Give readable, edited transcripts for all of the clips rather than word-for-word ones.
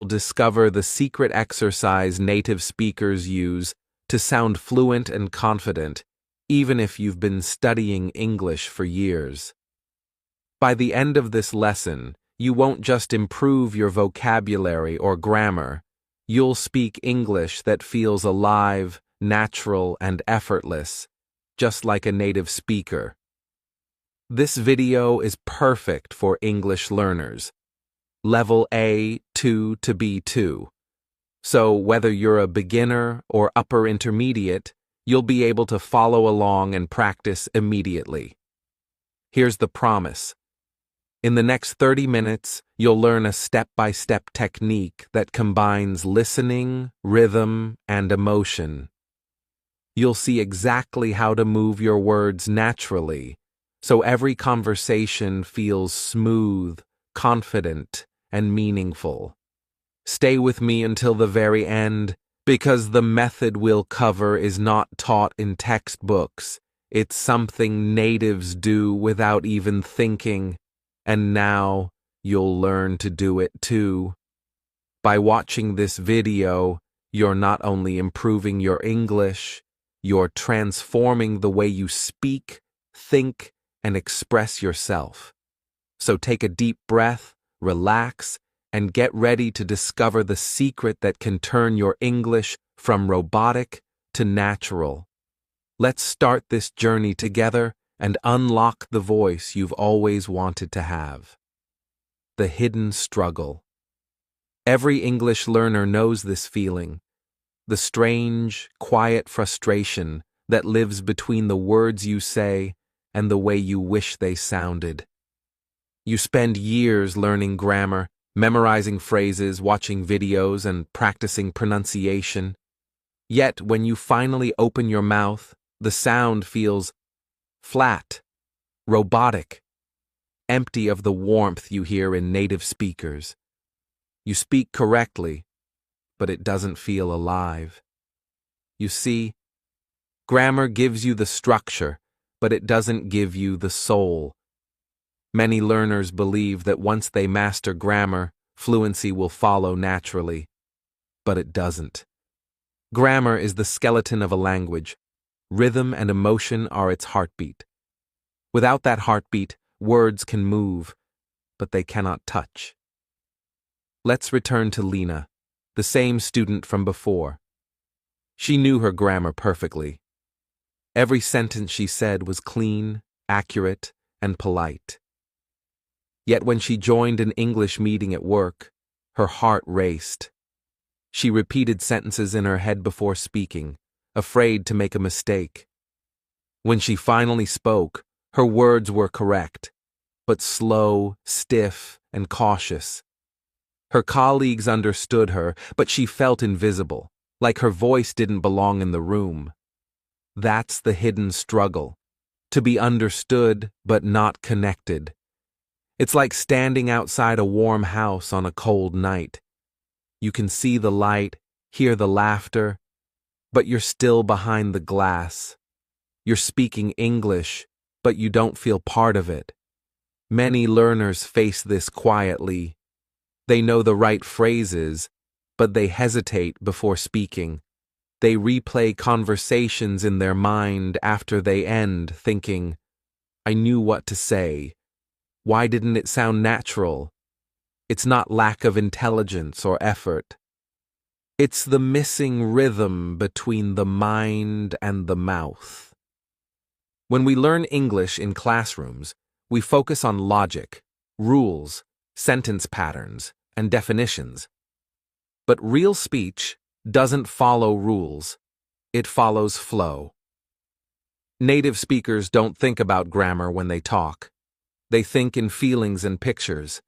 Discover the secret exercise native speakers use to sound fluent and confident, even if you've been studying English for years. By the end of this lesson, you won't just improve your vocabulary or grammar, you'll speak English that feels alive, natural, and effortless, just like a native speaker. This video is perfect for English learners, level A2 to B2. So whether you're a beginner or upper intermediate, you'll be able to follow along and practice immediately. Here's the promise. In the next 30 minutes, you'll learn a step-by-step technique that combines listening, rhythm, and emotion. You'll see exactly how to move your words naturally, so every conversation feels smooth, confident, and meaningful. Stay with me until the very end, because the method we'll cover is not taught in textbooks. It's something natives do without even thinking, and now you'll learn to do it too. By watching this video, you're not only improving your English, you're transforming the way you speak, think, and express yourself. So take a deep breath, relax, and get ready to discover the secret that can turn your English from robotic to natural. Let's start this journey together and unlock the voice you've always wanted to have. The hidden struggle. Every English learner knows this feeling, the strange, quiet frustration that lives between the words you say and the way you wish they sounded. You spend years learning grammar, memorizing phrases, watching videos, and practicing pronunciation. Yet, when you finally open your mouth, the sound feels flat, robotic, empty of the warmth you hear in native speakers. You speak correctly, but it doesn't feel alive. You see, grammar gives you the structure, but it doesn't give you the soul. Many learners believe that once they master grammar, fluency will follow naturally, but it doesn't. Grammar is the skeleton of a language. Rhythm and emotion are its heartbeat. Without that heartbeat, words can move, but they cannot touch. Let's return to Lena, the same student from before. She knew her grammar perfectly. Every sentence she said was clean, accurate, and polite. Yet when she joined an English meeting at work, her heart raced. She repeated sentences in her head before speaking, afraid to make a mistake. When she finally spoke, her words were correct, but slow, stiff, and cautious. Her colleagues understood her, but she felt invisible, like her voice didn't belong in the room. That's the hidden struggle, to be understood but not connected. It's like standing outside a warm house on a cold night. You can see the light, hear the laughter, but you're still behind the glass. You're speaking English, but you don't feel part of it. Many learners face this quietly. They know the right phrases, but they hesitate before speaking. They replay conversations in their mind after they end, thinking, "I knew what to say. Why didn't it sound natural?" It's not lack of intelligence or effort. It's the missing rhythm between the mind and the mouth. When we learn English in classrooms, we focus on logic, rules, sentence patterns, and definitions. But real speech doesn't follow rules. It follows flow. Native speakers don't think about grammar when they talk. They think in feelings and pictures.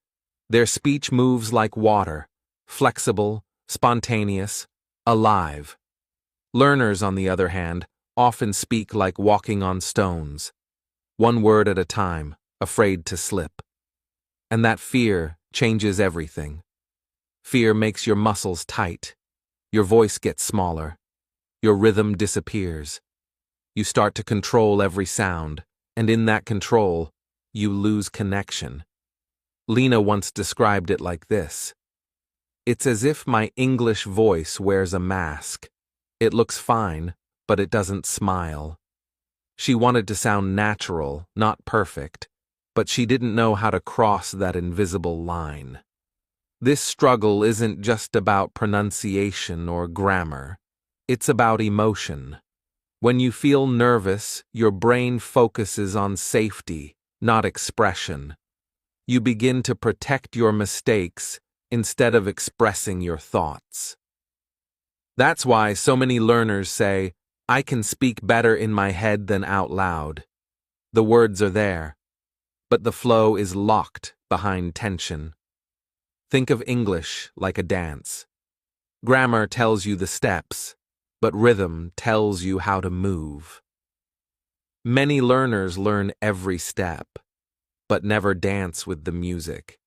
Their speech moves like water, flexible, spontaneous, alive. Learners, on the other hand, often speak like walking on stones, one word at a time, afraid to slip. And that fear changes everything. Fear makes your muscles tight. Your voice gets smaller. Your rhythm disappears. You start to control every sound, and in that control, you lose connection. Lena once described it like this: It's as if my English voice wears a mask. It looks fine, but it doesn't smile. She wanted to sound natural, not perfect, but she didn't know how to cross that invisible line. This struggle isn't just about pronunciation or grammar. It's about emotion. When you feel nervous, your brain focuses on safety, not expression. You begin to protect your mistakes instead of expressing your thoughts. That's why so many learners say, "I can speak better in my head than out loud." The words are there, but the flow is locked behind tension. Think of English like a dance. Grammar tells you the steps, but rhythm tells you how to move. Many learners learn every step, but never dance with the music.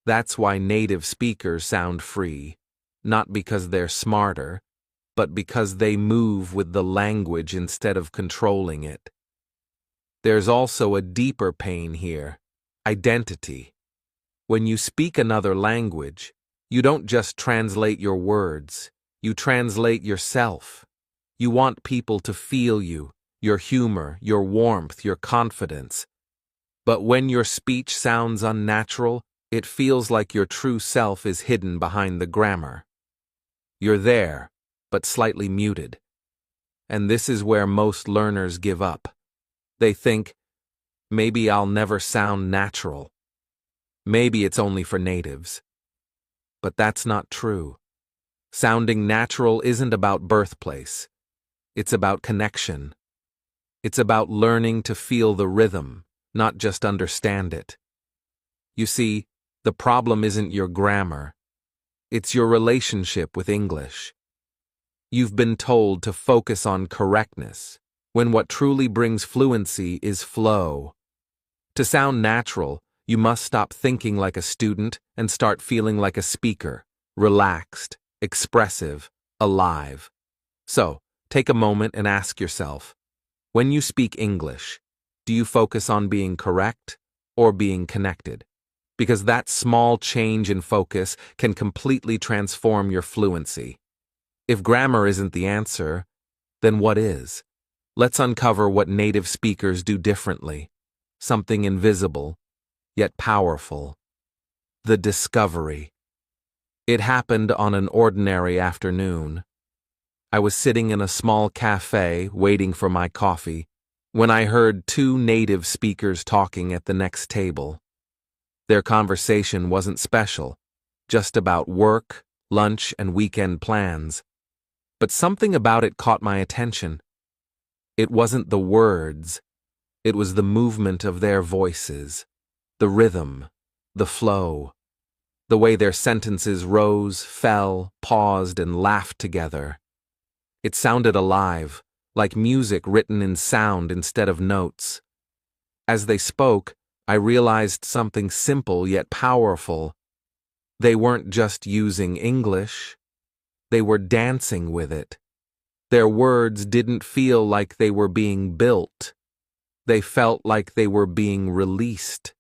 That's why native speakers sound free, not because they're smarter, but because they move with the language instead of controlling it. There's also a deeper pain here: identity. When you speak another language, you don't just translate your words, you translate yourself. You want people to feel you, your humor, your warmth, your confidence. But when your speech sounds unnatural, it feels like your true self is hidden behind the grammar. You're there, but slightly muted. And this is where most learners give up. They think, maybe I'll never sound natural. Maybe it's only for natives. But that's not true. Sounding natural isn't about birthplace. It's about connection. It's about learning to feel the rhythm, not just understand it. You see, the problem isn't your grammar. It's your relationship with English. You've been told to focus on correctness, when what truly brings fluency is flow. To sound natural, you must stop thinking like a student and start feeling like a speaker, relaxed, expressive, alive. So, take a moment and ask yourself, when you speak English, do you focus on being correct or being connected? Because that small change in focus can completely transform your fluency. If grammar isn't the answer, then what is? Let's uncover what native speakers do differently. Something invisible, yet powerful. The discovery. It happened on an ordinary afternoon. I was sitting in a small cafe waiting for my coffee when I heard two native speakers talking at the next table. Their conversation wasn't special, just about work, lunch, and weekend plans. But something about it caught my attention. It wasn't the words, it was the movement of their voices, the rhythm, the flow, the way their sentences rose, fell, paused, and laughed together. It sounded alive, like music written in sound instead of notes. As they spoke, I realized something simple yet powerful. They weren't just using English. They were dancing with it. Their words didn't feel like they were being built. They felt like they were being released.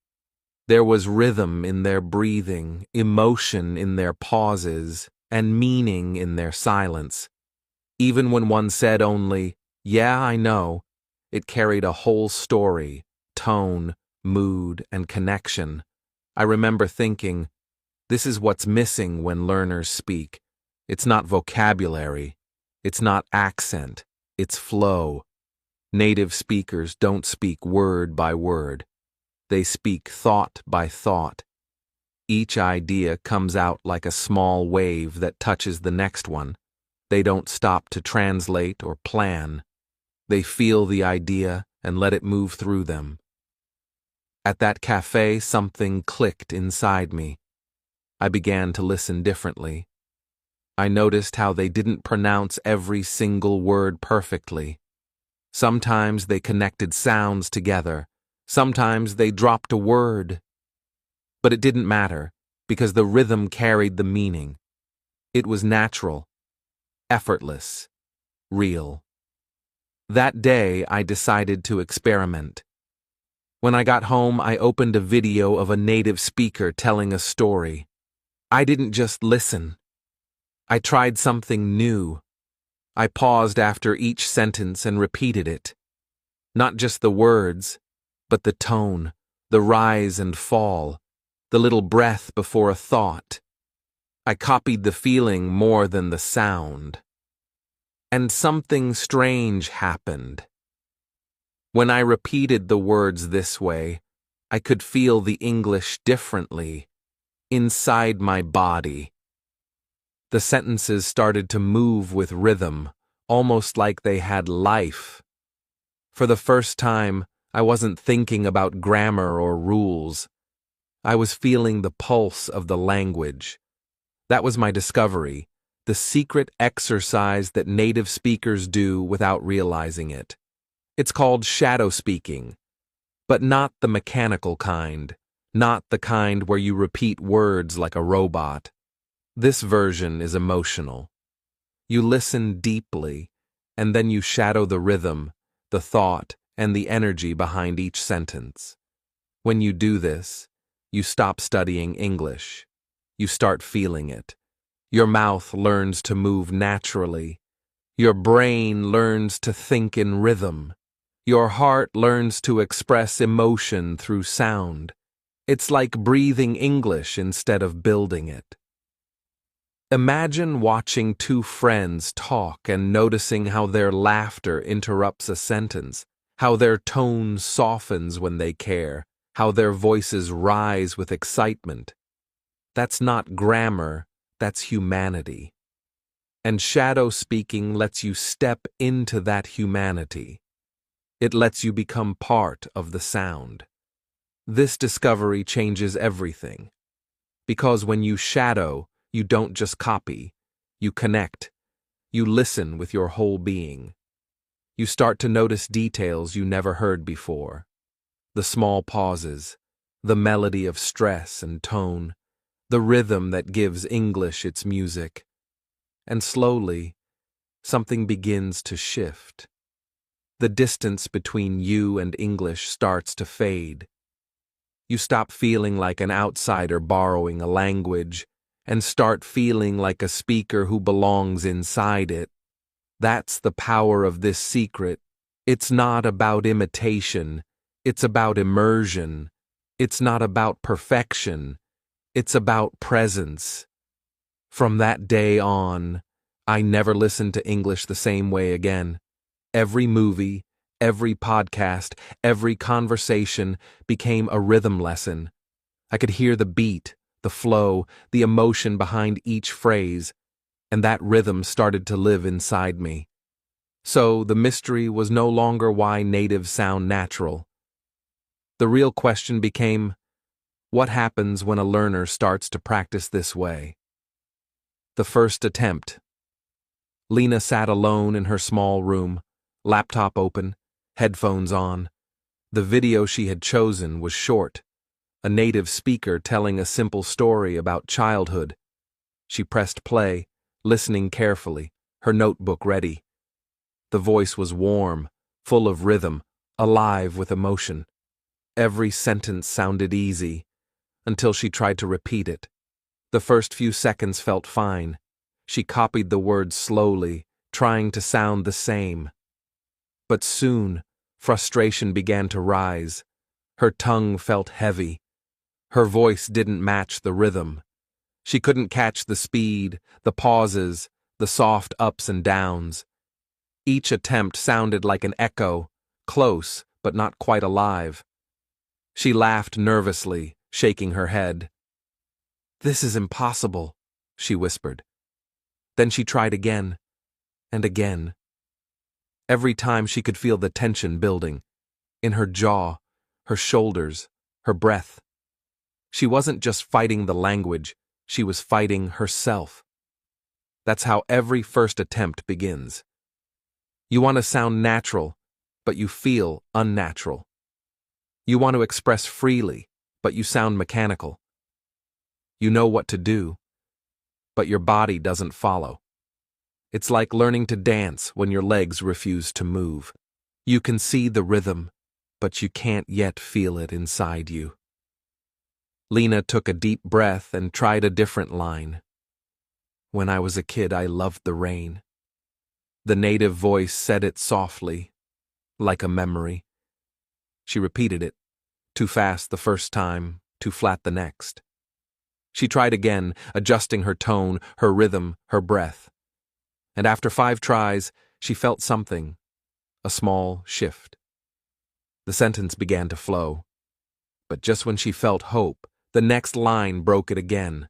There was rhythm in their breathing, emotion in their pauses, and meaning in their silence. Even when one said only, "Yeah, I know," it carried a whole story, tone, mood, and connection. I remember thinking, this is what's missing when learners speak. It's not vocabulary. It's not accent. It's flow. Native speakers don't speak word by word. They speak thought by thought. Each idea comes out like a small wave that touches the next one. They don't stop to translate or plan. They feel the idea and let it move through them. At that cafe, something clicked inside me. I began to listen differently. I noticed how they didn't pronounce every single word perfectly. Sometimes they connected sounds together. Sometimes they dropped a word. But it didn't matter, because the rhythm carried the meaning. It was natural, effortless, real. That day, I decided to experiment. When I got home, I opened a video of a native speaker telling a story. I didn't just listen. I tried something new. I paused after each sentence and repeated it. Not just the words, but the tone, the rise and fall, the little breath before a thought. I copied the feeling more than the sound. And something strange happened. When I repeated the words this way, I could feel the English differently, inside my body. The sentences started to move with rhythm, almost like they had life. For the first time, I wasn't thinking about grammar or rules. I was feeling the pulse of the language. That was my discovery, the secret exercise that native speakers do without realizing it. It's called shadow speaking, but not the mechanical kind, not the kind where you repeat words like a robot. This version is emotional. You listen deeply, and then you shadow the rhythm, the thought, and the energy behind each sentence. When you do this, you stop studying English. You start feeling it. Your mouth learns to move naturally. Your brain learns to think in rhythm. Your heart learns to express emotion through sound. It's like breathing English instead of building it. Imagine watching two friends talk and noticing how their laughter interrupts a sentence, how their tone softens when they care, how their voices rise with excitement. That's not grammar, that's humanity. And shadow speaking lets you step into that humanity. It lets you become part of the sound. This discovery changes everything. Because when you shadow, you don't just copy, you connect. You listen with your whole being. You start to notice details you never heard before. The small pauses, the melody of stress and tone, the rhythm that gives English its music. And slowly, something begins to shift. The distance between you and English starts to fade. You stop feeling like an outsider borrowing a language and start feeling like a speaker who belongs inside it. That's the power of this secret. It's not about imitation. It's about immersion. It's not about perfection. It's about presence. From that day on, I never listened to English the same way again. Every movie, every podcast, every conversation became a rhythm lesson. I could hear the beat, the flow, the emotion behind each phrase, and that rhythm started to live inside me. So the mystery was no longer why natives sound natural. The real question became, what happens when a learner starts to practice this way? The first attempt. Lena sat alone in her small room, laptop open, headphones on. The video she had chosen was short, a native speaker telling a simple story about childhood. She pressed play, listening carefully, her notebook ready. The voice was warm, full of rhythm, alive with emotion. Every sentence sounded easy, until she tried to repeat it. The first few seconds felt fine. She copied the words slowly, trying to sound the same. But soon, frustration began to rise. Her tongue felt heavy. Her voice didn't match the rhythm. She couldn't catch the speed, the pauses, the soft ups and downs. Each attempt sounded like an echo, close but not quite alive. She laughed nervously, shaking her head. "This is impossible," she whispered. Then she tried again, and again. Every time she could feel the tension building, in her jaw, her shoulders, her breath. She wasn't just fighting the language, she was fighting herself. That's how every first attempt begins. You want to sound natural, but you feel unnatural. You want to express freely, but you sound mechanical. You know what to do, but your body doesn't follow. It's like learning to dance when your legs refuse to move. You can see the rhythm, but you can't yet feel it inside you. Lena took a deep breath and tried a different line. When I was a kid, I loved the rain. The native voice said it softly, like a memory. She repeated it, too fast the first time, too flat the next. She tried again, adjusting her tone, her rhythm, her breath. And after 5 tries, she felt something, a small shift. The sentence began to flow. But just when she felt hope, the next line broke it again.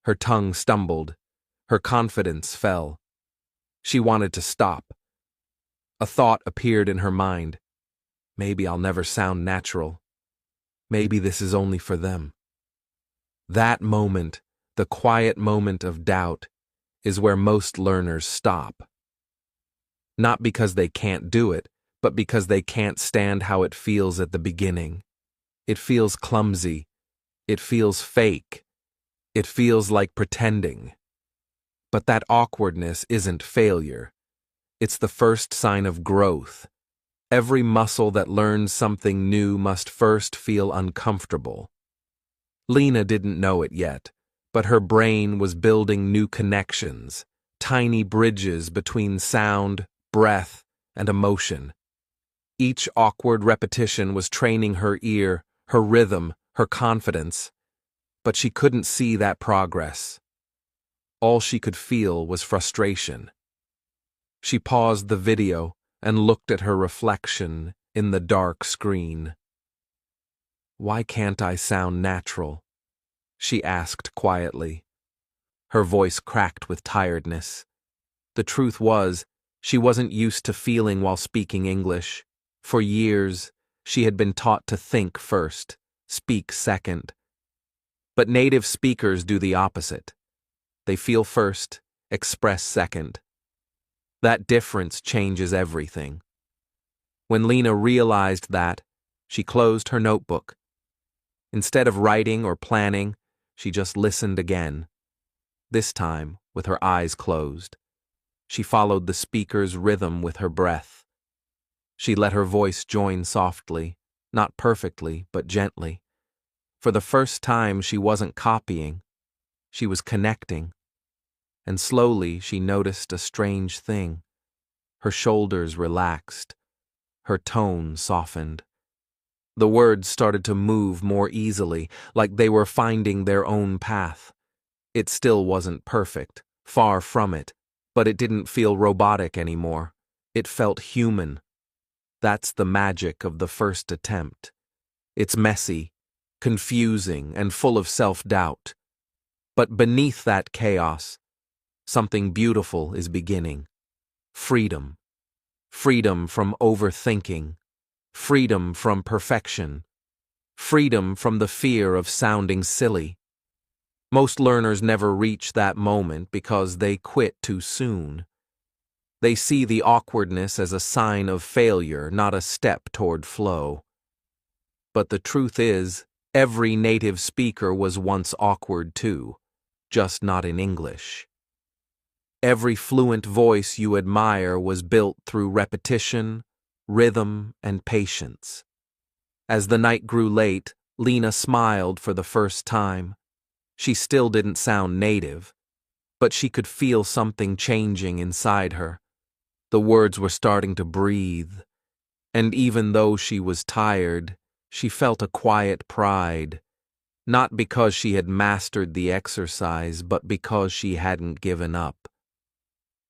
Her tongue stumbled. Her confidence fell. She wanted to stop. A thought appeared in her mind. Maybe I'll never sound natural. Maybe this is only for them. That moment, the quiet moment of doubt, is where most learners stop. Not because they can't do it, but because they can't stand how it feels at the beginning. It feels clumsy. It feels fake. It feels like pretending. But that awkwardness isn't failure. It's the first sign of growth. Every muscle that learns something new must first feel uncomfortable. Lena didn't know it yet, but her brain was building new connections, tiny bridges between sound, breath, and emotion. Each awkward repetition was training her ear, her rhythm, her confidence. But she couldn't see that progress. All she could feel was frustration. She paused the video and looked at her reflection in the dark screen. Why can't I sound natural? She asked quietly. Her voice cracked with tiredness. The truth was, she wasn't used to feeling while speaking English. For years, she had been taught to think first, speak second. But native speakers do the opposite. They feel first, express second. That difference changes everything. When Lena realized that, she closed her notebook. Instead of writing or planning, she just listened again. This time, with her eyes closed. She followed the speaker's rhythm with her breath. She let her voice join softly, not perfectly, but gently. For the first time, she wasn't copying. She was connecting. And slowly, she noticed a strange thing. Her shoulders relaxed. Her tone softened. The words started to move more easily, like they were finding their own path. It still wasn't perfect, far from it, but it didn't feel robotic anymore. It felt human. That's the magic of the first attempt. It's messy, confusing, and full of self-doubt. But beneath that chaos, something beautiful is beginning. Freedom. Freedom from overthinking. Freedom from perfection. Freedom from the fear of sounding silly. Most learners never reach that moment because they quit too soon. They see the awkwardness as a sign of failure, not a step toward flow. But the truth is, every native speaker was once awkward too, just not in English. Every fluent voice you admire was built through repetition, rhythm, and patience. As the night grew late, Lena smiled for the first time. She still didn't sound native, but she could feel something changing inside her. The words were starting to breathe, and even though she was tired, she felt a quiet pride, not because she had mastered the exercise, but because she hadn't given up.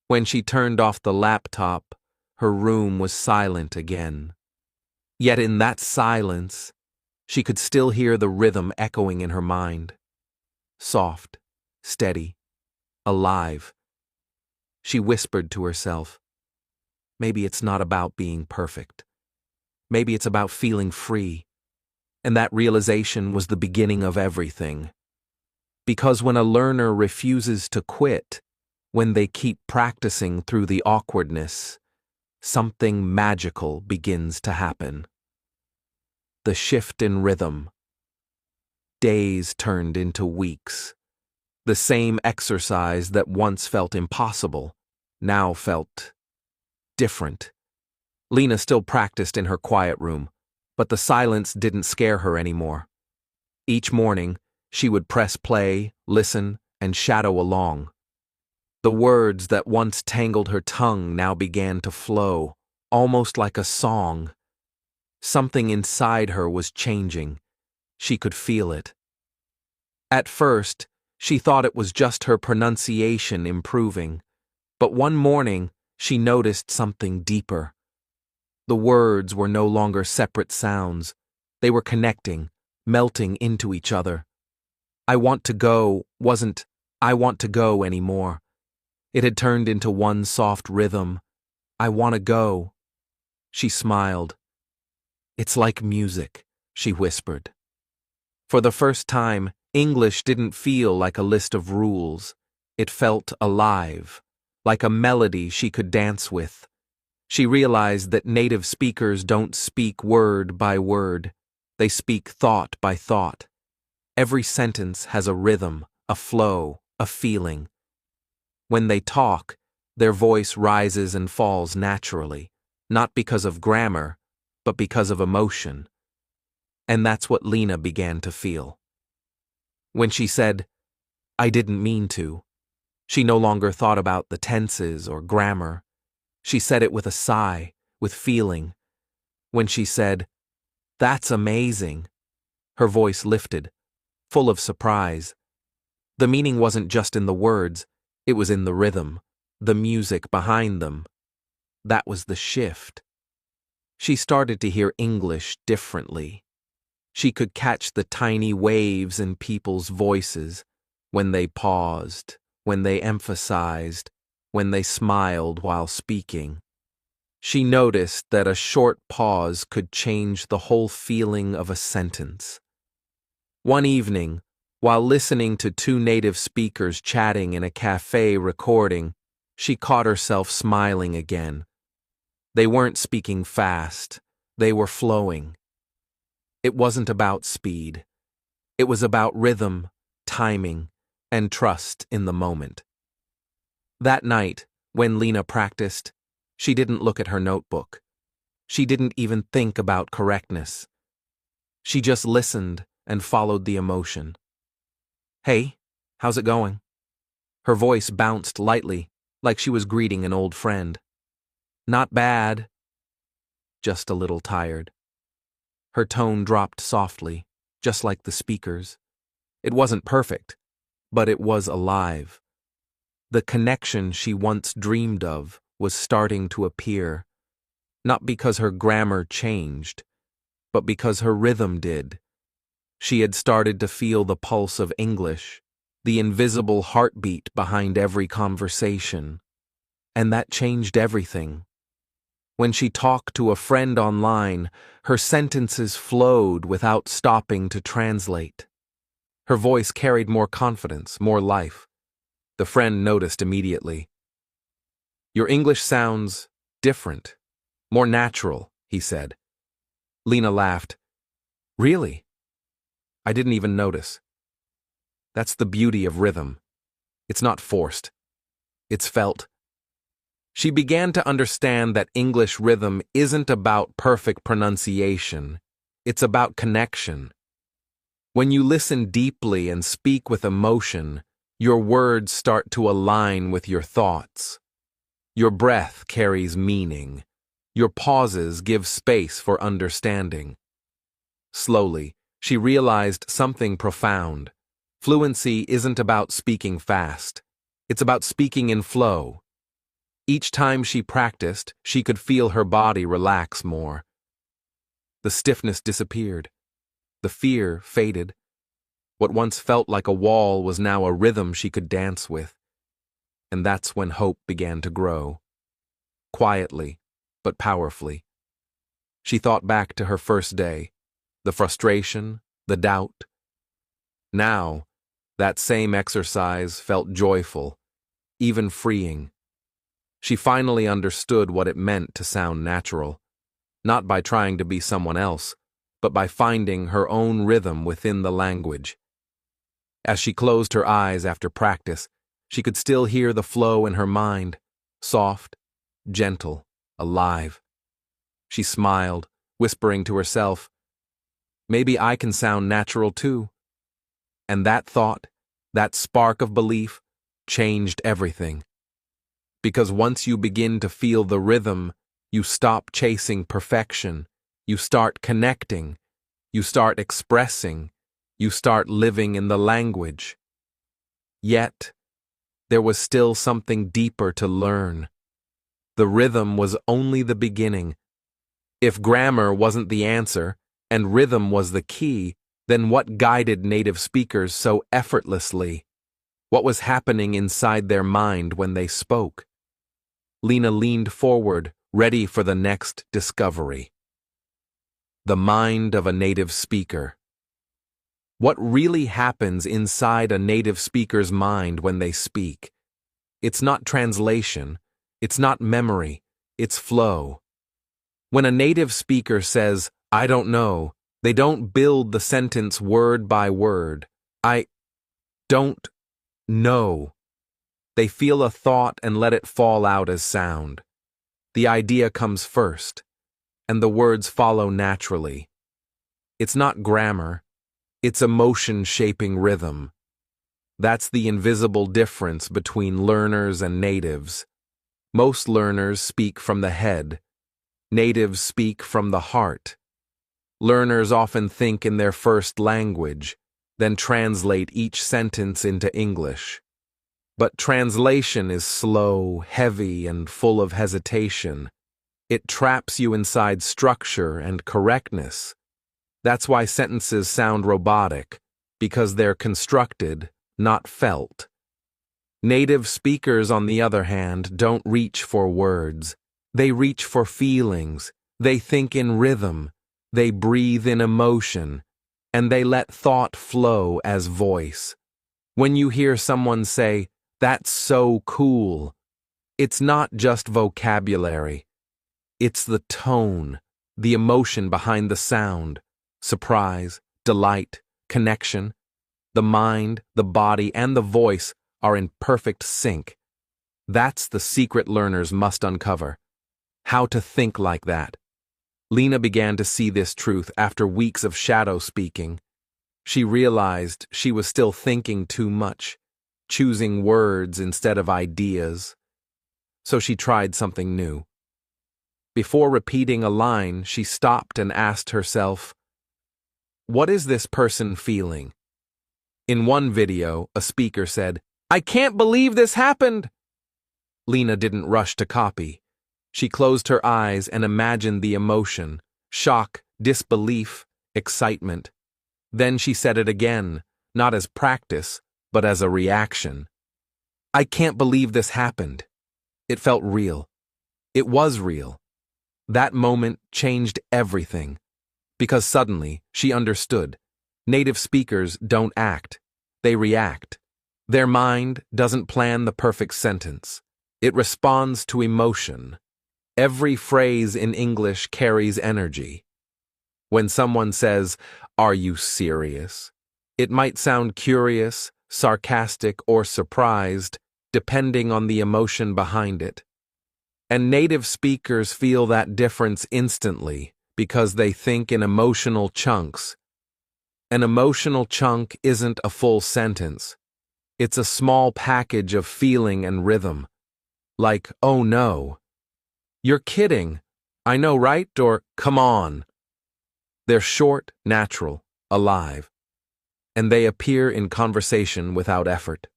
When she turned off the laptop, her room was silent again. Yet in that silence, she could still hear the rhythm echoing in her mind. Soft, steady, alive. She whispered to herself, maybe it's not about being perfect. Maybe it's about feeling free. And that realization was the beginning of everything. Because when a learner refuses to quit, when they keep practicing through the awkwardness, something magical begins to happen. The shift in rhythm. Days turned into weeks. The same exercise that once felt impossible now felt different. Lena still practiced in her quiet room, but the silence didn't scare her anymore. Each morning, She would press play, listen, and shadow along. The words that once tangled her tongue now began to flow, almost like a song. Something inside her was changing. She could feel it. At first, she thought it was just her pronunciation improving, but one morning she noticed something deeper. The words were no longer separate sounds. They were connecting, melting into each other. I want to go wasn't I want to go anymore. It had turned into one soft rhythm. I want to go. She smiled. It's like music, she whispered. For the first time, English didn't feel like a list of rules. It felt alive, like a melody she could dance with. She realized that native speakers don't speak word by word. They speak thought by thought. Every sentence has a rhythm, a flow, a feeling. When they talk, their voice rises and falls naturally, not because of grammar, but because of emotion. And that's what Lena began to feel. When she said, "I didn't mean to," she no longer thought about the tenses or grammar. She said it with a sigh, with feeling. When she said, "That's amazing," her voice lifted, full of surprise. The meaning wasn't just in the words, it was in the rhythm, the music behind them. That was the shift. She started to hear English differently. She could catch the tiny waves in people's voices, when they paused, when they emphasized, when they smiled while speaking. She noticed that a short pause could change the whole feeling of a sentence. One evening, while listening to two native speakers chatting in a cafe recording, she caught herself smiling again. They weren't speaking fast, they were flowing. It wasn't about speed. It was about rhythm, timing, and trust in the moment. That night, when Lena practiced, she didn't look at her notebook. She didn't even think about correctness. She just listened and followed the emotion. "Hey, how's it going?" Her voice bounced lightly, like she was greeting an old friend. "Not bad. Just a little tired." Her tone dropped softly, just like the speaker's. It wasn't perfect, but it was alive. The connection she once dreamed of was starting to appear, not because her grammar changed, but because her rhythm did. She had started to feel the pulse of English, the invisible heartbeat behind every conversation. And that changed everything. When she talked to a friend online, her sentences flowed without stopping to translate. Her voice carried more confidence, more life. The friend noticed immediately. "Your English sounds different, more natural," he said. Lena laughed. "Really? I didn't even notice." That's the beauty of rhythm. It's not forced. It's felt. She began to understand that English rhythm isn't about perfect pronunciation. It's about connection. When you listen deeply and speak with emotion, your words start to align with your thoughts. Your breath carries meaning. Your pauses give space for understanding. Slowly, she realized something profound. Fluency isn't about speaking fast. It's about speaking in flow. Each time she practiced, she could feel her body relax more. The stiffness disappeared. The fear faded. What once felt like a wall was now a rhythm she could dance with. And that's when hope began to grow. Quietly, but powerfully. She thought back to her first day, the frustration, the doubt. Now, that same exercise felt joyful, even freeing. She finally understood what it meant to sound natural, not by trying to be someone else, but by finding her own rhythm within the language. As she closed her eyes after practice, she could still hear the flow in her mind, soft, gentle, alive. She smiled, whispering to herself, "Maybe I can sound natural too." And that thought, that spark of belief, changed everything. Because once you begin to feel the rhythm, you stop chasing perfection, you start connecting, you start expressing, you start living in the language. Yet, there was still something deeper to learn. The rhythm was only the beginning. If grammar wasn't the answer, and rhythm was the key, then what guided native speakers so effortlessly? What was happening inside their mind when they spoke? Lena leaned forward, ready for the next discovery. The mind of a native speaker. What really happens inside a native speaker's mind when they speak? It's not translation, it's not memory, it's flow. When a native speaker says, "I don't know," they don't build the sentence word by word. I don't know. They feel a thought and let it fall out as sound. The idea comes first, and the words follow naturally. It's not grammar, it's emotion shaping rhythm. That's the invisible difference between learners and natives. Most learners speak from the head. Natives speak from the heart. Learners often think in their first language, then translate each sentence into English. But translation is slow, heavy, and full of hesitation. It traps you inside structure and correctness. That's why sentences sound robotic, because they're constructed, not felt. Native speakers, on the other hand, don't reach for words. They reach for feelings. They think in rhythm. They breathe in emotion. And they let thought flow as voice. When you hear someone say, "That's so cool," it's not just vocabulary. It's the tone, the emotion behind the sound, surprise, delight, connection. The mind, the body, and the voice are in perfect sync. That's the secret learners must uncover. How to think like that. Lena began to see this truth after weeks of shadow speaking. She realized she was still thinking too much, choosing words instead of ideas. So she tried something new. Before repeating a line, she stopped and asked herself, "What is this person feeling?" In one video, a speaker said, "I can't believe this happened!" Lena didn't rush to copy. She closed her eyes and imagined the emotion, shock, disbelief, excitement. Then she said it again, not as practice, but as a reaction. "I can't believe this happened." It felt real. It was real. That moment changed everything. Because suddenly, she understood. Native speakers don't act. They react. Their mind doesn't plan the perfect sentence. It responds to emotion. Every phrase in English carries energy. When someone says, "Are you serious?" it might sound curious, sarcastic, or surprised, depending on the emotion behind it. And native speakers feel that difference instantly because they think in emotional chunks. An emotional chunk isn't a full sentence. It's a small package of feeling and rhythm. Like, "Oh no." "You're kidding. I know, right?" Or, "Come on." They're short, natural, alive. And they appear in conversation without effort.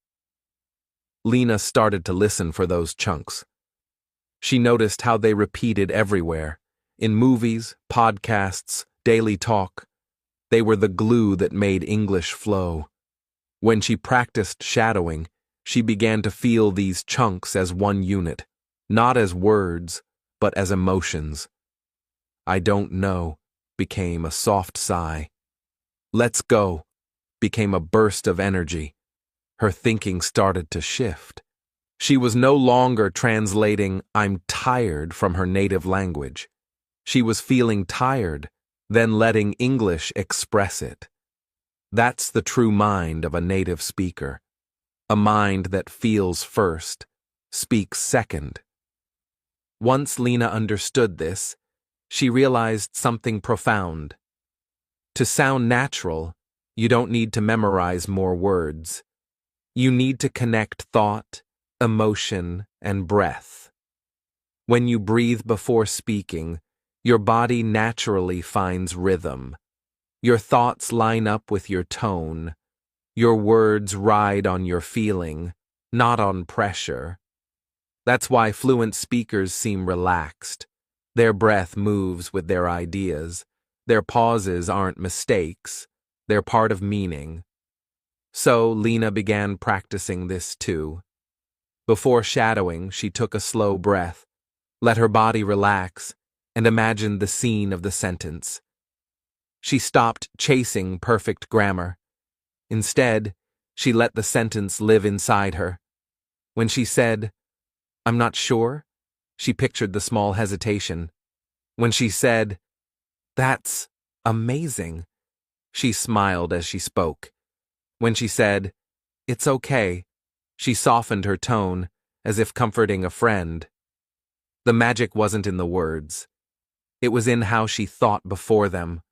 Lena started to listen for those chunks. She noticed how they repeated everywhere. In movies, podcasts, daily talk. They were the glue that made English flow. When she practiced shadowing, she began to feel these chunks as one unit, not as words, but as emotions. "I don't know" became a soft sigh. "Let's go" became a burst of energy. Her thinking started to shift. She was no longer translating "I'm tired" from her native language. She was feeling tired, then letting English express it. That's the true mind of a native speaker. A mind that feels first, speaks second. Once Lena understood this, she realized something profound. To sound natural, You don't need to memorize more words. You need to connect thought, emotion, and breath. When you breathe before speaking, your body naturally finds rhythm. Your thoughts line up with your tone. Your words ride on your feeling, not on pressure. That's why fluent speakers seem relaxed. Their breath moves with their ideas. Their pauses aren't mistakes. They're part of meaning. So Lena began practicing this too. Before shadowing, she took a slow breath, let her body relax, and imagined the scene of the sentence. She stopped chasing perfect grammar. Instead, she let the sentence live inside her. When she said, "I'm not sure," she pictured the small hesitation. When she said, "That's amazing," she smiled as she spoke. When she said, "It's okay," she softened her tone, as if comforting a friend. The magic wasn't in the words. It was in how she thought before them.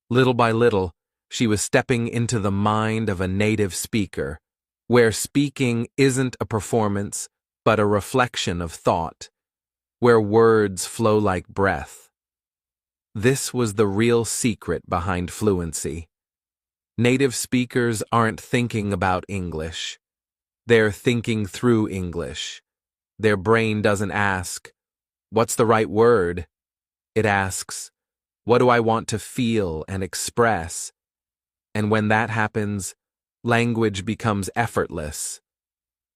Little by little, she was stepping into the mind of a native speaker, where speaking isn't a performance, but a reflection of thought, where words flow like breath. This was the real secret behind fluency. Native speakers aren't thinking about English. They're thinking through English. Their brain doesn't ask, "What's the right word?" It asks, "What do I want to feel and express?" And when that happens, language becomes effortless.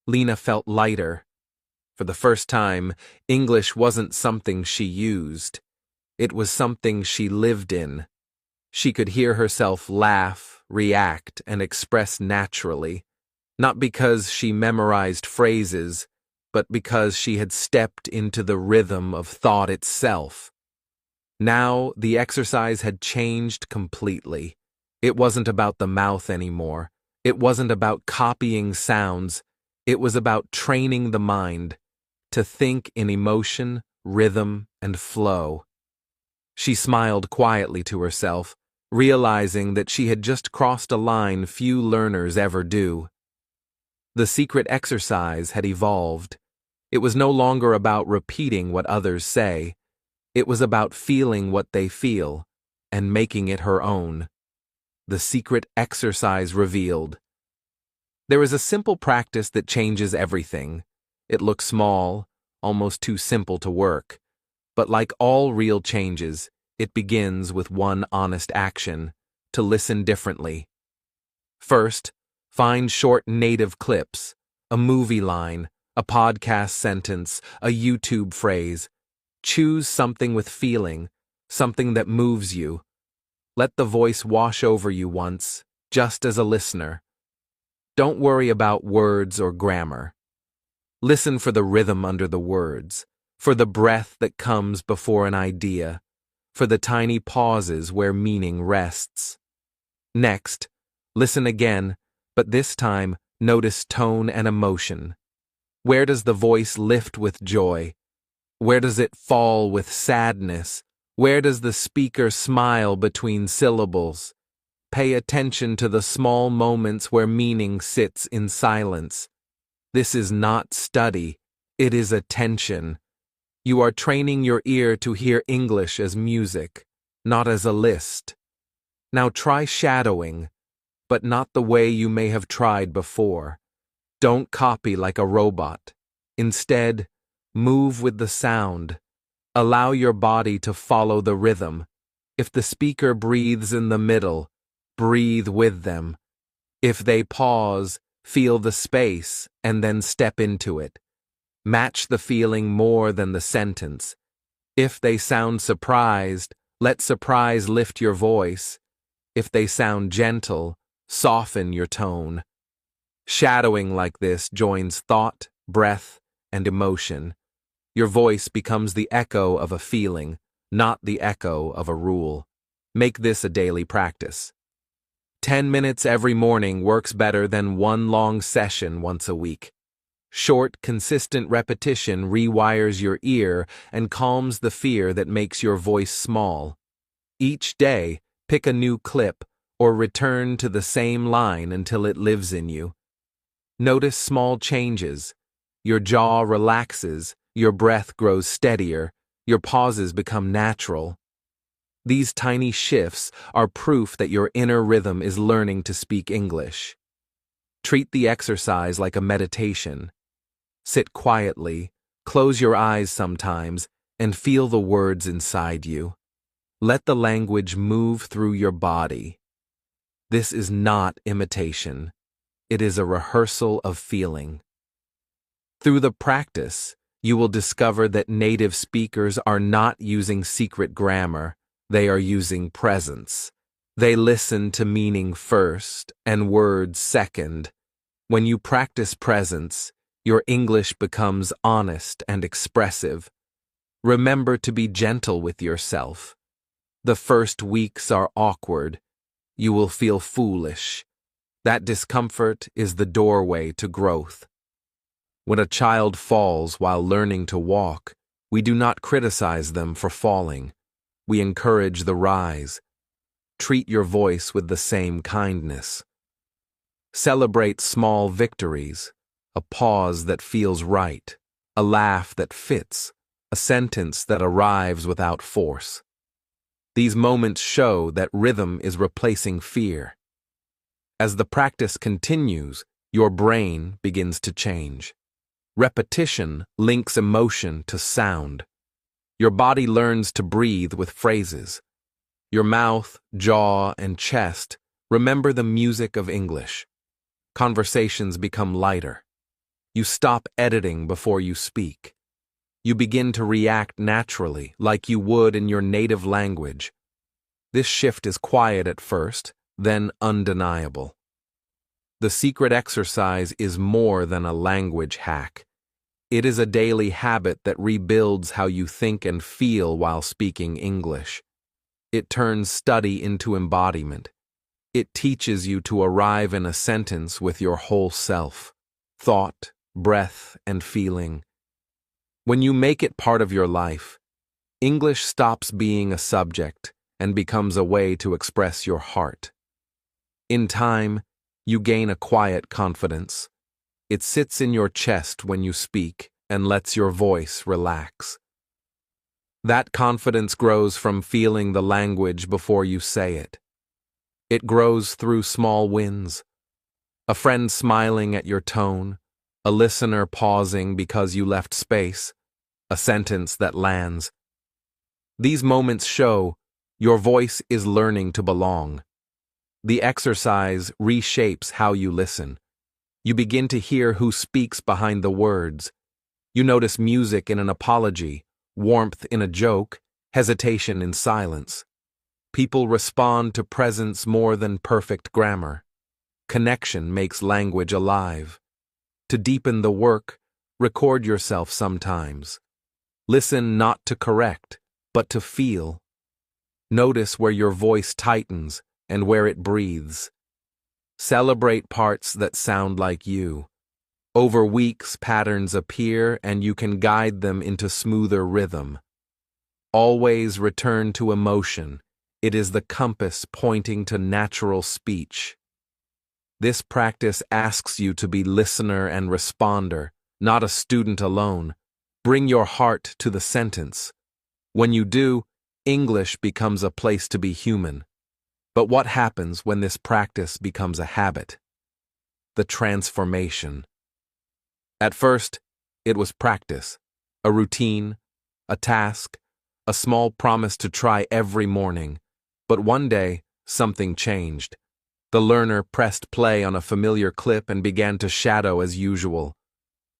Lena felt lighter. For the first time, English wasn't something she used. It was something she lived in. She could hear herself laugh, react, and express naturally, not because she memorized phrases, but because she had stepped into the rhythm of thought itself. Now, the exercise had changed completely. It wasn't about the mouth anymore. It wasn't about copying sounds. It was about training the mind to think in emotion, rhythm, and flow. She smiled quietly to herself, realizing that she had just crossed a line few learners ever do. The secret exercise had evolved. It was no longer about repeating what others say. It was about feeling what they feel and making it her own. The secret exercise revealed. There is a simple practice that changes everything. It looks small, almost too simple to work. But like all real changes, it begins with one honest action: to listen differently. First, find short native clips, a movie line, a podcast sentence, a YouTube phrase. Choose something with feeling, something that moves you. Let the voice wash over you once, just as a listener. Don't worry about words or grammar. Listen for the rhythm under the words, for the breath that comes before an idea, for the tiny pauses where meaning rests. Next, listen again, but this time notice tone and emotion. Where does the voice lift with joy? Where does it fall with sadness? Where does the speaker smile between syllables? Pay attention to the small moments where meaning sits in silence. This is not study, it is attention. You are training your ear to hear English as music, not as a list. Now try shadowing, but not the way you may have tried before. Don't copy like a robot. Instead, move with the sound. Allow your body to follow the rhythm. If the speaker breathes in the middle, breathe with them. If they pause, feel the space and then step into it. Match the feeling more than the sentence. If they sound surprised, let surprise lift your voice. If they sound gentle, soften your tone. Shadowing like this joins thought, breath, and emotion. Your voice becomes the echo of a feeling, not the echo of a rule. Make this a daily practice. 10 minutes every morning works better than one long session once a week. Short, consistent repetition rewires your ear and calms the fear that makes your voice small. Each day, pick a new clip, or return to the same line until it lives in you. Notice small changes. Your jaw relaxes, your breath grows steadier, your pauses become natural. These tiny shifts are proof that your inner rhythm is learning to speak English. Treat the exercise like a meditation. Sit quietly, close your eyes sometimes, and feel the words inside you. Let the language move through your body. This is not imitation. It is a rehearsal of feeling. Through the practice, you will discover that native speakers are not using secret grammar. They are using presence. They listen to meaning first and words second. When you practice presence, your English becomes honest and expressive. Remember to be gentle with yourself. The first weeks are awkward. You will feel foolish. That discomfort is the doorway to growth. When a child falls while learning to walk, we do not criticize them for falling. We encourage the rise. Treat your voice with the same kindness. Celebrate small victories, a pause that feels right, a laugh that fits, a sentence that arrives without force. These moments show that rhythm is replacing fear. As the practice continues, your brain begins to change. Repetition links emotion to sound. Your body learns to breathe with phrases. Your mouth, jaw, and chest remember the music of English. Conversations become lighter. You stop editing before you speak. You begin to react naturally, like you would in your native language. This shift is quiet at first, then undeniable. The secret exercise is more than a language hack. It is a daily habit that rebuilds how you think and feel while speaking English. It turns study into embodiment. It teaches you to arrive in a sentence with your whole self, thought, breath, and feeling. When you make it part of your life, English stops being a subject and becomes a way to express your heart. In time, you gain a quiet confidence. It sits in your chest when you speak and lets your voice relax. That confidence grows from feeling the language before you say it. It grows through small wins. A friend smiling at your tone, a listener pausing because you left space, a sentence that lands. These moments show your voice is learning to belong. The exercise reshapes how you listen. You begin to hear who speaks behind the words. You notice music in an apology, warmth in a joke, hesitation in silence. People respond to presence more than perfect grammar. Connection makes language alive. To deepen the work, record yourself sometimes. Listen not to correct, but to feel. Notice where your voice tightens and where it breathes. Celebrate parts that sound like you. Over weeks, patterns appear and you can guide them into smoother rhythm. Always return to emotion. It is the compass pointing to natural speech. This practice asks you to be listener and responder, not a student alone. Bring your heart to the sentence. When you do, English becomes a place to be human. But what happens when this practice becomes a habit? The transformation. At first, it was practice, a routine, a task, a small promise to try every morning. But one day, something changed. The learner pressed play on a familiar clip and began to shadow as usual.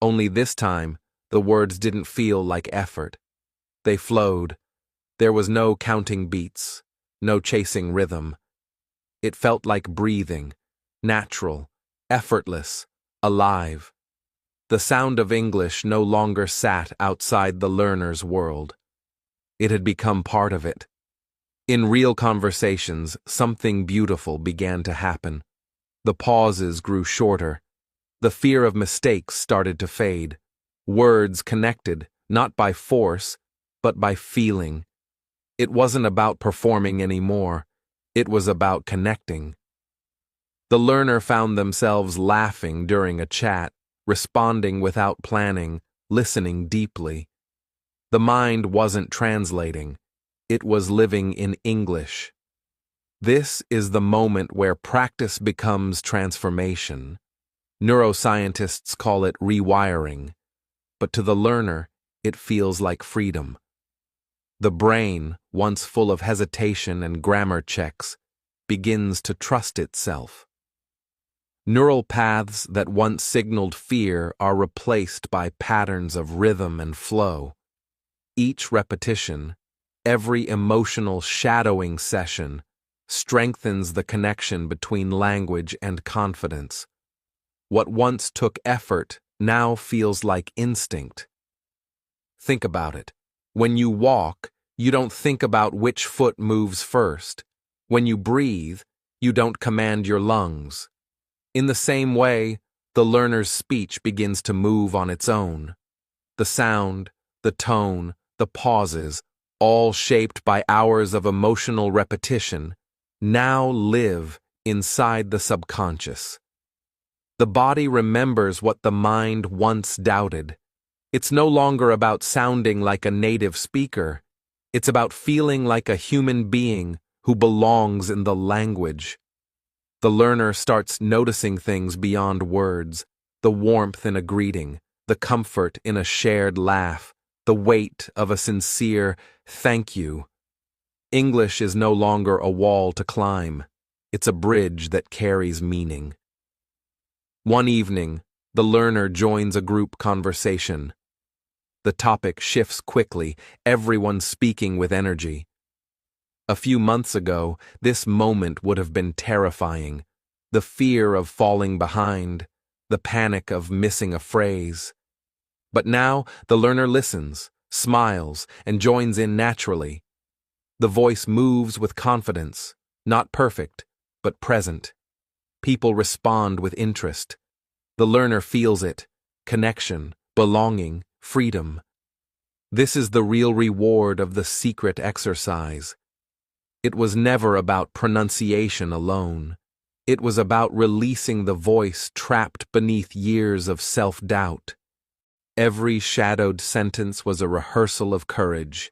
Only this time, the words didn't feel like effort. They flowed. There was no counting beats, no chasing rhythm. It felt like breathing, natural, effortless, alive. The sound of English no longer sat outside the learner's world. It had become part of it. In real conversations, something beautiful began to happen. The pauses grew shorter. The fear of mistakes started to fade. Words connected, not by force, but by feeling. It wasn't about performing anymore. It was about connecting. The learner found themselves laughing during a chat, responding without planning, listening deeply. The mind wasn't translating, it was living in English. This is the moment where practice becomes transformation. Neuroscientists call it rewiring, but to the learner, it feels like freedom. The brain, once full of hesitation and grammar checks, begins to trust itself. Neural paths that once signaled fear are replaced by patterns of rhythm and flow. Each repetition, every emotional shadowing session, strengthens the connection between language and confidence. What once took effort now feels like instinct. Think about it. When you walk, you don't think about which foot moves first. When you breathe, you don't command your lungs. In the same way, the learner's speech begins to move on its own. The sound, the tone, the pauses, all shaped by hours of emotional repetition, now live inside the subconscious. The body remembers what the mind once doubted. It's no longer about sounding like a native speaker. It's about feeling like a human being who belongs in the language. The learner starts noticing things beyond words, the warmth in a greeting, the comfort in a shared laugh, the weight of a sincere thank you. English is no longer a wall to climb. It's a bridge that carries meaning. One evening, the learner joins a group conversation. The topic shifts quickly, everyone speaking with energy. A few months ago, this moment would have been terrifying. The fear of falling behind, the panic of missing a phrase. But now, the learner listens, smiles, and joins in naturally. The voice moves with confidence, not perfect, but present. People respond with interest. The learner feels it, connection, belonging, freedom. This is the real reward of the secret exercise. It was never about pronunciation alone. It was about releasing the voice trapped beneath years of self-doubt. Every shadowed sentence was a rehearsal of courage.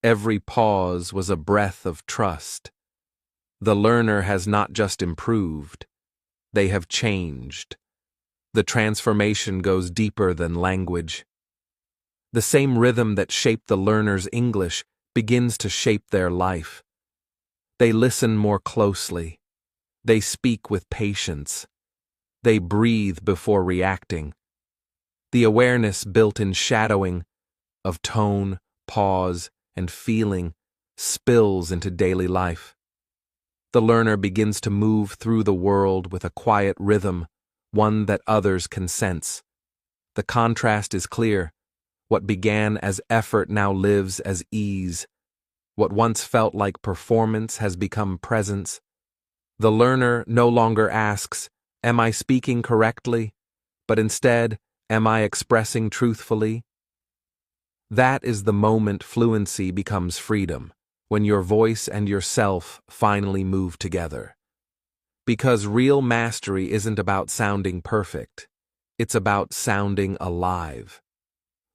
Every pause was a breath of trust. The learner has not just improved, they have changed. The transformation goes deeper than language. The same rhythm that shaped the learner's English begins to shape their life. They listen more closely. They speak with patience. They breathe before reacting. The awareness built in shadowing of tone, pause, and feeling spills into daily life. The learner begins to move through the world with a quiet rhythm, one that others can sense. The contrast is clear. What began as effort now lives as ease. What once felt like performance has become presence. The learner no longer asks, "Am I speaking correctly?" but instead, "Am I expressing truthfully?" That is the moment fluency becomes freedom, when your voice and yourself finally move together. Because real mastery isn't about sounding perfect, it's about sounding alive.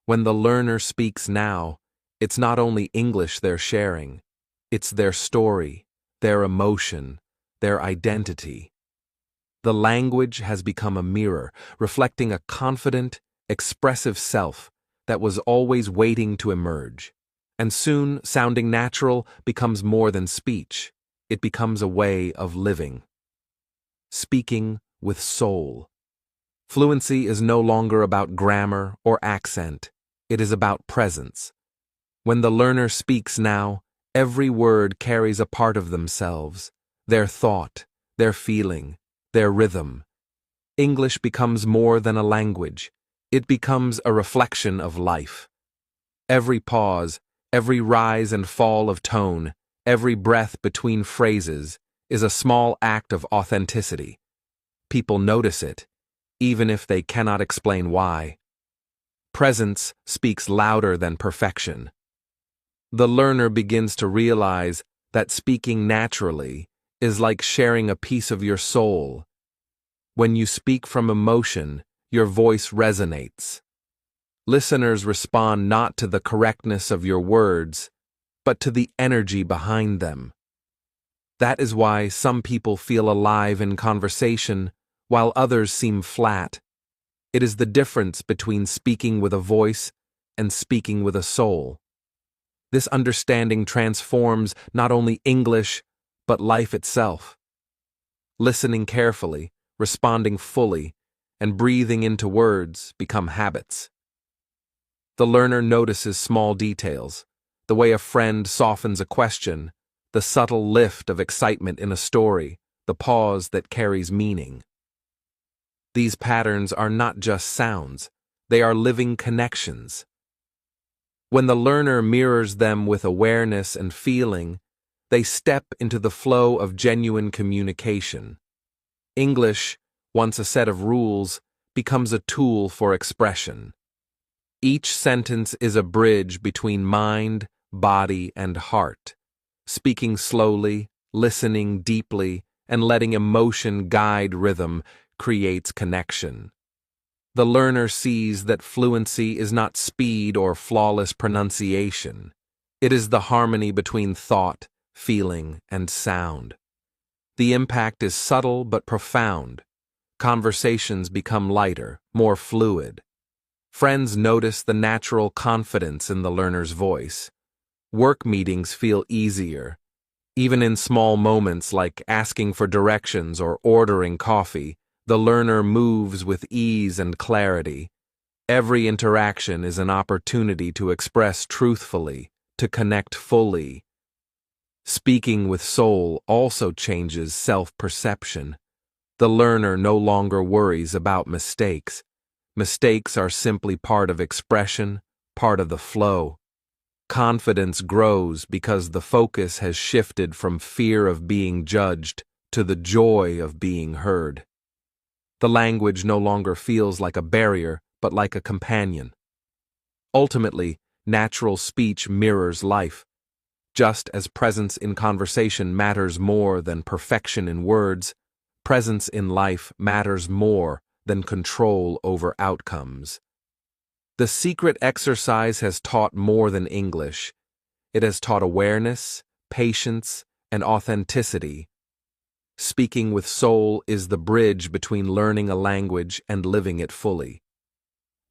When the learner speaks now, it's not only English they're sharing, it's their story, their emotion, their identity. The language has become a mirror, reflecting a confident, expressive self that was always waiting to emerge. And soon, sounding natural becomes more than speech. It becomes a way of living. Speaking with soul. Fluency is no longer about grammar or accent. It is about presence. When the learner speaks now, every word carries a part of themselves, their thought, their feeling, their rhythm. English becomes more than a language. It becomes a reflection of life. Every pause, every rise and fall of tone, every breath between phrases is a small act of authenticity. People notice it, even if they cannot explain why. Presence speaks louder than perfection. The learner begins to realize that speaking naturally is like sharing a piece of your soul. When you speak from emotion, your voice resonates. Listeners respond not to the correctness of your words, but to the energy behind them. That is why some people feel alive in conversation, while others seem flat. It is the difference between speaking with a voice and speaking with a soul. This understanding transforms not only English, but life itself. Listening carefully, responding fully, and breathing into words become habits. The learner notices small details, the way a friend softens a question, the subtle lift of excitement in a story, the pause that carries meaning. These patterns are not just sounds, they are living connections. When the learner mirrors them with awareness and feeling, they step into the flow of genuine communication. English, once a set of rules, becomes a tool for expression. Each sentence is a bridge between mind, body, and heart. Speaking slowly, listening deeply, and letting emotion guide rhythm creates connection. The learner sees that fluency is not speed or flawless pronunciation. It is the harmony between thought, feeling, and sound. The impact is subtle but profound. Conversations become lighter, more fluid. Friends notice the natural confidence in the learner's voice. Work meetings feel easier. Even in small moments like asking for directions or ordering coffee, the learner moves with ease and clarity. Every interaction is an opportunity to express truthfully, to connect fully. Speaking with soul also changes self-perception. The learner no longer worries about mistakes. Mistakes are simply part of expression, part of the flow. Confidence grows because the focus has shifted from fear of being judged to the joy of being heard. The language no longer feels like a barrier, but like a companion. Ultimately, natural speech mirrors life. Just as presence in conversation matters more than perfection in words, presence in life matters more than control over outcomes. The secret exercise has taught more than English. It has taught awareness, patience, and authenticity. Speaking with soul is the bridge between learning a language and living it fully.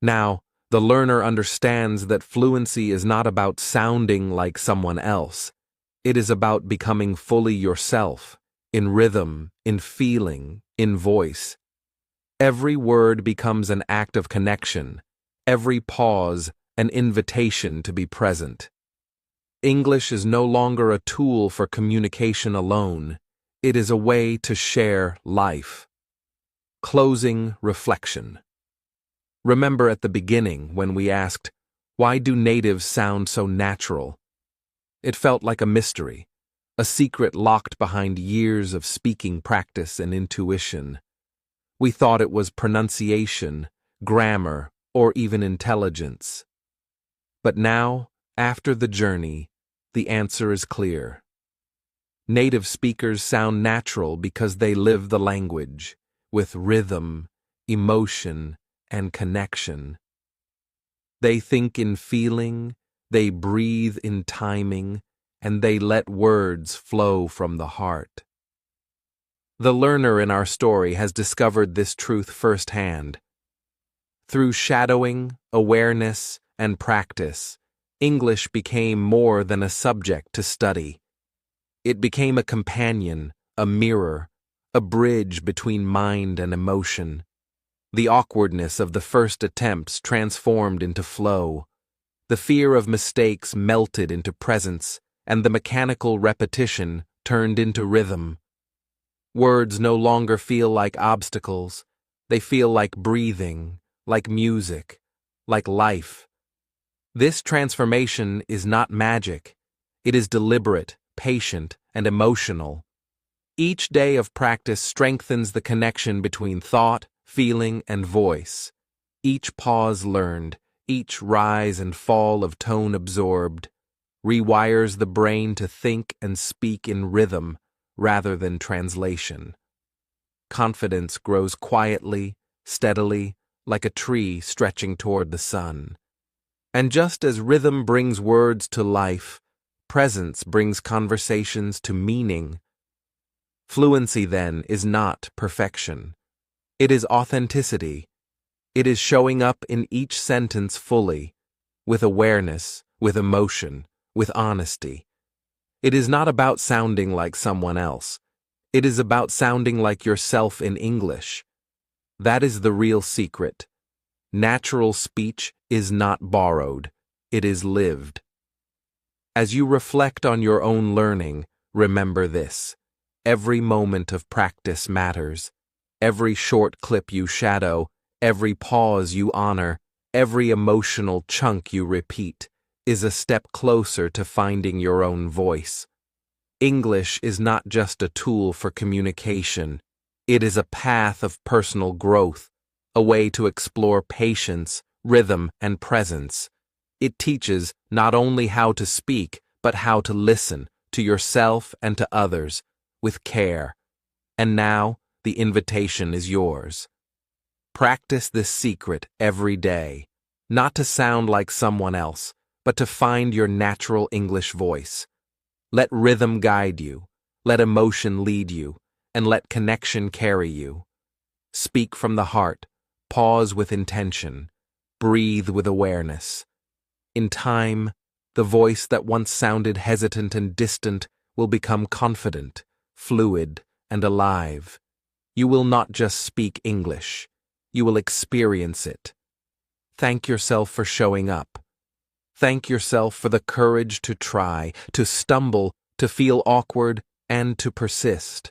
Now, the learner understands that fluency is not about sounding like someone else. It is about becoming fully yourself, in rhythm, in feeling, in voice. Every word becomes an act of connection, every pause an invitation to be present. English is no longer a tool for communication alone. It is a way to share life. Closing reflection. Remember at the beginning when we asked, why do natives sound so natural? It felt like a mystery, a secret locked behind years of speaking practice and intuition. We thought it was pronunciation, grammar, or even intelligence. But now, after the journey, the answer is clear. Native speakers sound natural because they live the language, with rhythm, emotion, and connection. They think in feeling, they breathe in timing, and they let words flow from the heart. The learner in our story has discovered this truth firsthand. Through shadowing, awareness, and practice, English became more than a subject to study. It became a companion, a mirror, a bridge between mind and emotion. The awkwardness of the first attempts transformed into flow. The fear of mistakes melted into presence, and the mechanical repetition turned into rhythm. Words no longer feel like obstacles. They feel like breathing, like music, like life. This transformation is not magic. It is deliberate, patient, and emotional. Each day of practice strengthens the connection between thought, feeling, and voice. Each pause learned, each rise and fall of tone absorbed, rewires the brain to think and speak in rhythm, rather than translation. Confidence grows quietly, steadily, like a tree stretching toward the sun. And just as rhythm brings words to life, presence brings conversations to meaning. Fluency, then, is not perfection. It is authenticity. It is showing up in each sentence fully, with awareness, with emotion, with honesty. It is not about sounding like someone else. It is about sounding like yourself in English. That is the real secret. Natural speech is not borrowed. It is lived. As you reflect on your own learning, remember this. Every moment of practice matters. Every short clip you shadow, every pause you honor, every emotional chunk you repeat is a step closer to finding your own voice. English is not just a tool for communication. It is a path of personal growth, a way to explore patience, rhythm, and presence. It teaches not only how to speak, but how to listen to yourself and to others with care. And now, the invitation is yours. Practice this secret every day, not to sound like someone else, but to find your natural English voice. Let rhythm guide you, let emotion lead you, and let connection carry you. Speak from the heart, pause with intention, breathe with awareness. In time, the voice that once sounded hesitant and distant will become confident, fluid, and alive. You will not just speak English, you will experience it. Thank yourself for showing up. Thank yourself for the courage to try, to stumble, to feel awkward, and to persist.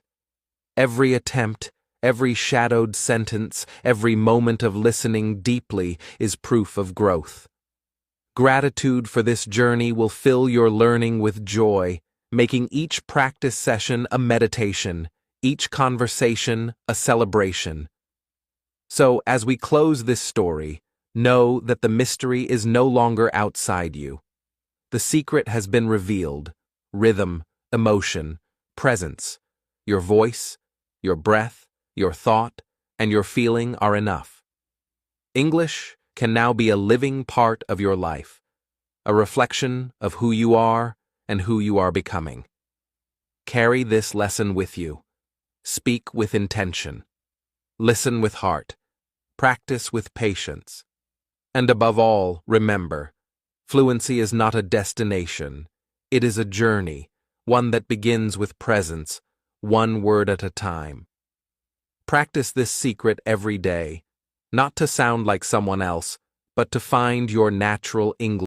Every attempt, every shadowed sentence, every moment of listening deeply is proof of growth. Gratitude for this journey will fill your learning with joy, making each practice session a meditation, each conversation a celebration. So, as we close this story, know that the mystery is no longer outside you. The secret has been revealed. Rhythm, emotion, presence. Your voice, your breath, your thought, and your feeling are enough. English can now be a living part of your life, a reflection of who you are and who you are becoming. Carry this lesson with you. Speak with intention. Listen with heart. Practice with patience. And above all, remember, fluency is not a destination. It is a journey, one that begins with presence, one word at a time. Practice this secret every day, not to sound like someone else, but to find your natural English.